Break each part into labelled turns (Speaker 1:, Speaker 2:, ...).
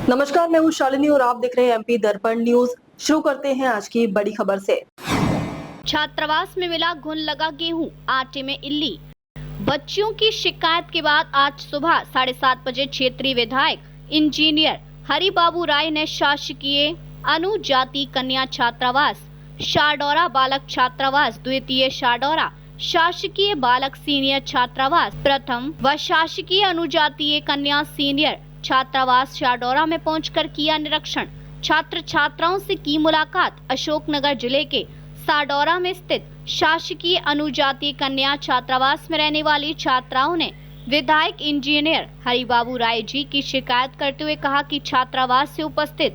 Speaker 1: नमस्कार, मैं हूँ शालिनी और आप देख रहे हैं एमपी दर्पण न्यूज। शुरू करते हैं आज की बड़ी खबर से।
Speaker 2: छात्रावास में मिला घुन लगा गेहूं, आटे में इल्ली। बच्चियों की शिकायत के बाद आज सुबह 7:30 बजे क्षेत्रीय विधायक इंजीनियर हरिबाबू राय ने शासकीय अनुजाति कन्या छात्रावास शाडौरा बालक छात्रावास द्वितीय शाडौरा शासकीय बालक सीनियर छात्रावास प्रथम व शासकीय अनुजातीय कन्या सीनियर छात्रावास शाडौरा में पहुंचकर किया निरीक्षण। छात्र छात्राओं से की मुलाकात। अशोकनगर जिले के साडौरा में स्थित शासकीय अनुजातीय कन्या छात्रावास में रहने वाली छात्राओं ने विधायक इंजीनियर हरिबाबू राय जी की शिकायत करते हुए कहा कि छात्रावास से उपस्थित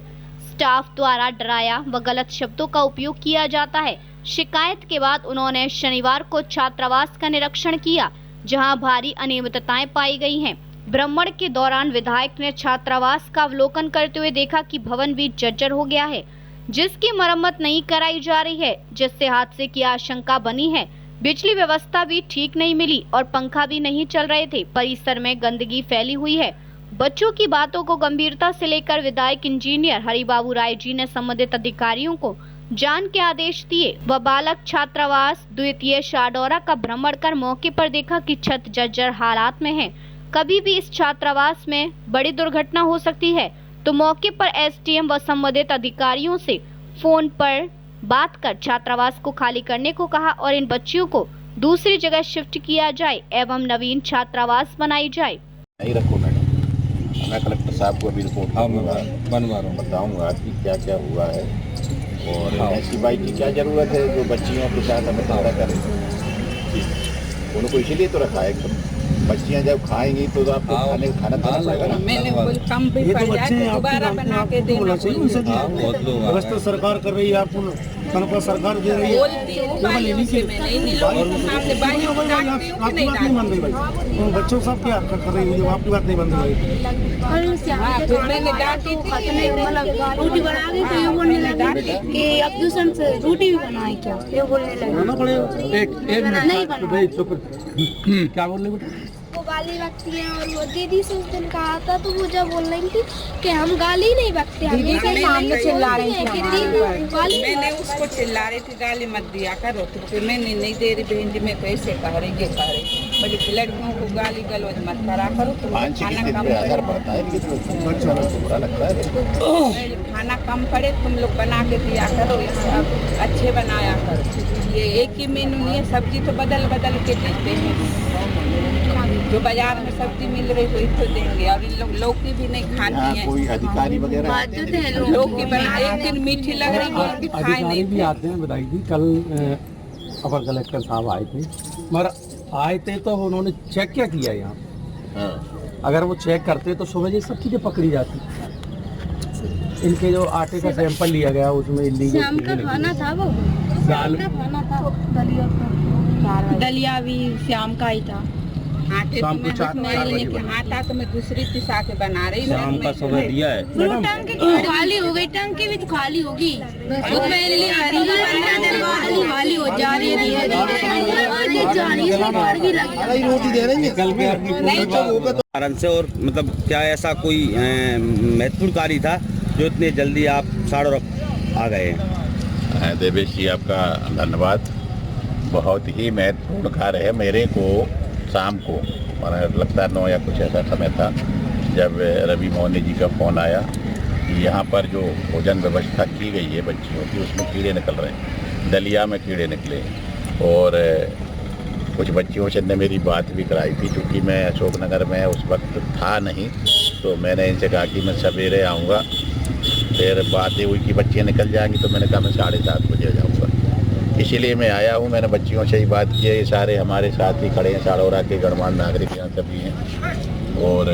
Speaker 2: स्टाफ द्वारा डराया व गलत शब्दों का उपयोग किया जाता है। शिकायत के बाद उन्होंने शनिवार को छात्रावास का निरीक्षण किया, जहां भारी अनियमितताएं पाई गई हैं। भ्रमण के दौरान विधायक ने छात्रावास का अवलोकन करते हुए देखा कि भवन भी जर्जर हो गया है, जिसकी मरम्मत नहीं कराई जा रही है, जिससे हादसे की आशंका बनी है। बिजली व्यवस्था भी ठीक नहीं मिली और पंखा भी नहीं चल रहे थे। परिसर में गंदगी फैली हुई है। बच्चों की बातों को गंभीरता से लेकर विधायक इंजीनियर हरिबाबू राय जी ने संबंधित अधिकारियों को जांच के आदेश दिए व बालक छात्रावास द्वितीय शाडौरा का भ्रमण कर मौके पर देखा कि छत जर्जर हालात में है। कभी भी इस छात्रावास में बड़ी दुर्घटना हो सकती है, तो मौके पर एसडीएम व संबंधित अधिकारियों से फोन पर बात कर छात्रावास को खाली करने को कहा और इन बच्चियों को दूसरी जगह शिफ्ट किया जाए एवं नवीन छात्रावास बनाई जाए।
Speaker 3: नहीं रखो मैडम, मैं कलेक्टर साहब को अभी रिपोर्ट बनवा रहा हूँ, बताऊँगा कि क्या क्या हुआ है और ऐसी बाइक की क्या ज़रूरत है जो बच्चियों के साथ हमें तारा करे। उनको इसीलिए तो रखा है, बच्चियां जब खाएंगी तो आपको खाना पड़ेगा ना।
Speaker 4: मैंने बोल कम भी पड़ जाए तो दोबारा बना के देना
Speaker 5: व्यवस्था सरकार कर रही है, आपको तनख्वाह सरकार दे रही है। आपकी बात नहीं बन रही भाई, बच्चों सब क्या कर रही है, आपकी बात नहीं बन रही।
Speaker 6: रोटी बना दी तो ये बोलने लगे कि अब दूसरे से रोटी भी बनाए क्या, ये बोलने लगे।
Speaker 5: एक नहीं बना, क्या बोल रहे
Speaker 6: वो गाली बकती है और वो दीदी से उस दिन कहा था तो वो जब बोल रही थी कि हम गाली नहीं बकते, हम ये सामने चिल्ला रही थी कि
Speaker 4: मैंने उसको चिल्ला रही थी गाली मत दिया करो, तो फिर मैंने नहीं दे रही बहन जी, मैं कैसे कह रही ये कह रही बोली लड़कियों को गाली गलौज मत करा करो, तो खाना कम पड़े तुम लोग बना के दिया करो, अच्छे बनाया करो। ये एक ही मेनू नहीं है, सब्जी तो बदल बदल के देते हैं, जो बाजार में सब्जी मिल रही वही तो देंगे। और इन लोग लौकी भी नहीं खाती है,
Speaker 3: कोई अधिकारी वगैरह
Speaker 4: लौकी बना एक दिन मीठी लग रही है, खाए नहीं
Speaker 5: भी आते हैं। बताई थी कल अपर कलेक्टर साहब आए थे, मगर आए थे तो उन्होंने चेक क्या किया यहाँ। अगर वो चेक करते तो सुबह सब चीजें पकड़ी जाती। इनके जो आटे का सैंपल लिया गया उसमें
Speaker 6: शाम का खाना था, वो शाम का खाना था, दलिया भी शाम का ही था।
Speaker 4: आटे तो आटा तो मैं दूसरी पिसा के बना रही हूँ।
Speaker 5: शाम का सुबह दिया है।
Speaker 6: टंकी खाली हो गई, टंकी भी तो खाली होगी, खाली हो जा रही है।
Speaker 7: कारण से और मतलब क्या ऐसा कोई महत्वपूर्ण कार्य था जो इतने जल्दी आप साड़ो आ गए हैं?
Speaker 3: देवेश जी आपका धन्यवाद। बहुत ही महत्वपूर्ण कार्य है। मेरे को शाम को लगता है 9 या कुछ ऐसा समय था जब रवि मोहनी जी का फ़ोन आया कि यहाँ पर जो भोजन व्यवस्था की गई है बच्चियों की उसमें कीड़े निकल रहे हैं, दलिया में कीड़े निकले। और कुछ बच्चियों से ने मेरी बात भी कराई थी, क्योंकि मैं अशोकनगर में उस वक्त था नहीं, तो मैंने इनसे कहा कि मैं सवेरे आऊँगा। फिर बातें हुई कि बच्चियाँ निकल जाएंगी, तो मैंने कहा मैं 7:30 बजे जाऊँगा। इसीलिए मैं आया हूँ। मैंने बच्चियों से ही बात की है। ये सारे हमारे साथ ही खड़े हैं, साड़ौरा के गणमान्य नागरिक यहाँ सभी हैं। और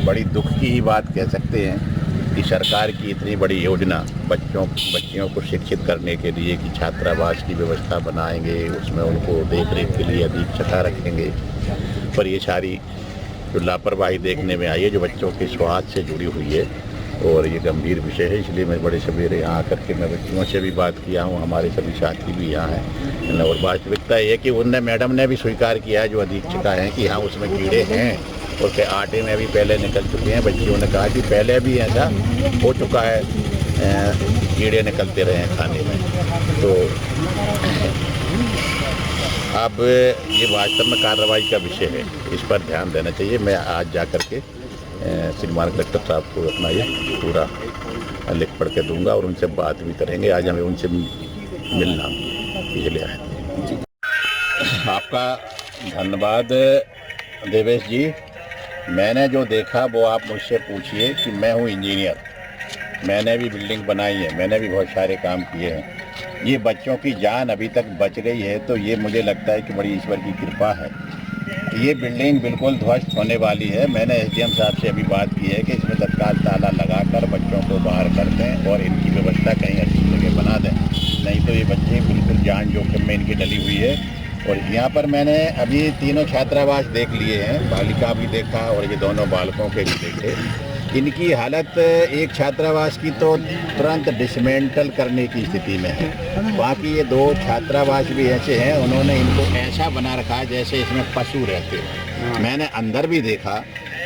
Speaker 3: बड़ी दुख की ही बात कह सकते हैं कि सरकार की इतनी बड़ी योजना बच्चियों को शिक्षित करने के लिए कि छात्रावास की व्यवस्था बनाएंगे, उसमें उनको देख रेख के लिए अधीक्षता रखेंगे, पर ये सारी जो लापरवाही देखने में आई है जो बच्चों के स्वास्थ्य से जुड़ी हुई है, और ये गंभीर विषय है। इसलिए मैं बड़े सवेरे यहाँ आकर के मैं बच्चियों से भी बात किया हूँ, हमारे सभी साथी भी यहाँ हैं। और वास्तविकता ये है कि उनने मैडम ने भी स्वीकार किया है जो अधीक्षिका हैं कि हाँ उसमें कीड़े हैं। उसके आटे में भी पहले निकल चुके हैं। बच्चियों ने कहा कि पहले भी ऐसा हो चुका है, कीड़े निकलते रहे हैं खाने में। तो अब ये वास्तव में कार्रवाई का विषय है, इस पर ध्यान देना चाहिए। मैं आज जा कर के श्रीमान कलेक्टर साहब को अपना ये पूरा लिख पढ़ के दूंगा और उनसे बात भी करेंगे। आज हमें उनसे मिलना इसलिए आया। आपका धन्यवाद देवेश जी। मैंने जो देखा वो आप मुझसे पूछिए कि मैं हूँ इंजीनियर, मैंने भी बिल्डिंग बनाई है, मैंने भी बहुत सारे काम किए हैं। ये बच्चों की जान अभी तक बच गई है तो ये मुझे लगता है कि बड़ी ईश्वर की कृपा है। ये बिल्डिंग बिल्कुल ध्वस्त होने वाली है। मैंने एसडीएम साहब से अभी बात की है कि इसमें तत्काल ताला लगाकर बच्चों को बाहर कर दें और इनकी व्यवस्था कहीं अच्छी जगह बना दें, नहीं तो ये बच्चे बिल्कुल जान जोखिम में इनकी डली हुई है। और यहाँ पर मैंने अभी तीनों छात्रावास देख लिए हैं, बालिका भी देखा और ये दोनों बालकों के भी देखे। इनकी हालत एक छात्रावास की तो तुरंत डिसमेंटल करने की स्थिति में है। बाकी ये दो छात्रावास भी ऐसे हैं, उन्होंने इनको ऐसा बना रखा है जैसे इसमें पशु रहते हैं। मैंने अंदर भी देखा,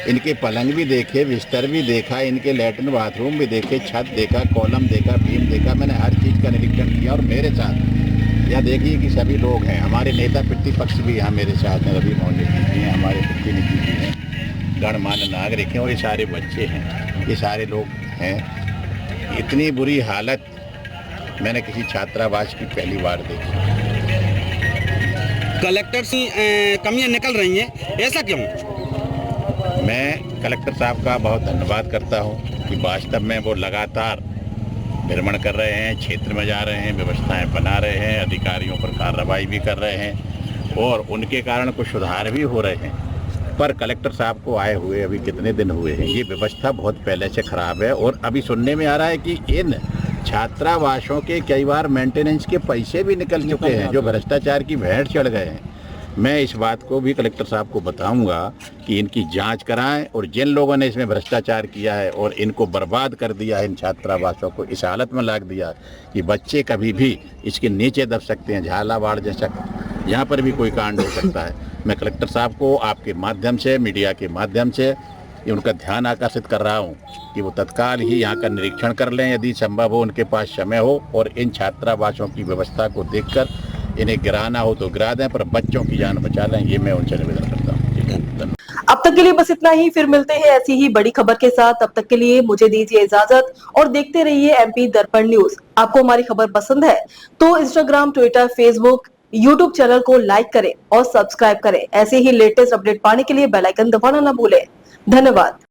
Speaker 3: इनके पलंग भी देखे, बिस्तर भी देखा, इनके लैट्रिन बाथरूम भी देखे, छत देखा, कॉलम देखा, बीम देखा। मैंने हर चीज़ का निरीक्षण किया और मेरे साथ यहाँ देखिए कि सभी लोग हैं। हमारे नेता पितृपक्ष भी यहाँ मेरे साथ हैं, रवि मोहन जी हैं, हमारे प्रतिनिधि भी हैं, गणमान्य नागरिक हैं और ये सारे बच्चे हैं, ये सारे लोग हैं। इतनी बुरी हालत मैंने किसी छात्रावास की पहली बार देखी।
Speaker 7: कलेक्टर से कमियां निकल रही हैं, ऐसा क्यों?
Speaker 3: मैं कलेक्टर साहब का बहुत धन्यवाद करता हूँ कि वास्तव में वो लगातार भ्रमण कर रहे हैं, क्षेत्र में जा रहे हैं, व्यवस्थाएं बना रहे हैं, अधिकारियों पर कार्रवाई भी कर रहे हैं और उनके कारण कुछ सुधार भी हो रहे हैं। पर कलेक्टर साहब को आए हुए अभी कितने दिन हुए हैं, ये व्यवस्था बहुत पहले से खराब है। और अभी सुनने में आ रहा है कि इन छात्रावासों के कई बार मेंटेनेंस के पैसे भी निकल चुके हैं, जो भ्रष्टाचार की भेंट चढ़ गए हैं। मैं इस बात को भी कलेक्टर साहब को बताऊंगा कि इनकी जांच कराएं और जिन लोगों ने इसमें भ्रष्टाचार किया है और इनको बर्बाद कर दिया है, इन छात्रावासों को इस हालत में लाद दिया कि बच्चे कभी भी इसके नीचे दब सकते हैं, झालावाड़ जैसा यहाँ पर भी कोई कांड हो सकता है। मैं कलेक्टर साहब को आपके माध्यम से, मीडिया के माध्यम से ये उनका ध्यान आकर्षित कर रहा हूँ कि वो तत्काल ही यहाँ का निरीक्षण कर लें, यदि संभव हो, उनके पास समय हो, और इन छात्रावासों की व्यवस्था को देखकर इन्हें गिराना हो तो गिरा दें, पर बच्चों की जान बचा लें, ये मैं उनसे निवेदन करता हूँ।
Speaker 1: अब तक के लिए बस इतना ही, फिर मिलते हैं ऐसी ही बड़ी खबर के साथ। तब तक के लिए मुझे दीजिए इजाजत और देखते रहिए एमपी दर्पण न्यूज। आपको हमारी खबर पसंद है तो Instagram, Twitter, Facebook, YouTube channel को लाइक करें और सब्सक्राइब करें। ऐसे ही लेटेस्ट अपडेट पाने के लिए बेल आइकन दबाना न भूलें। धन्यवाद।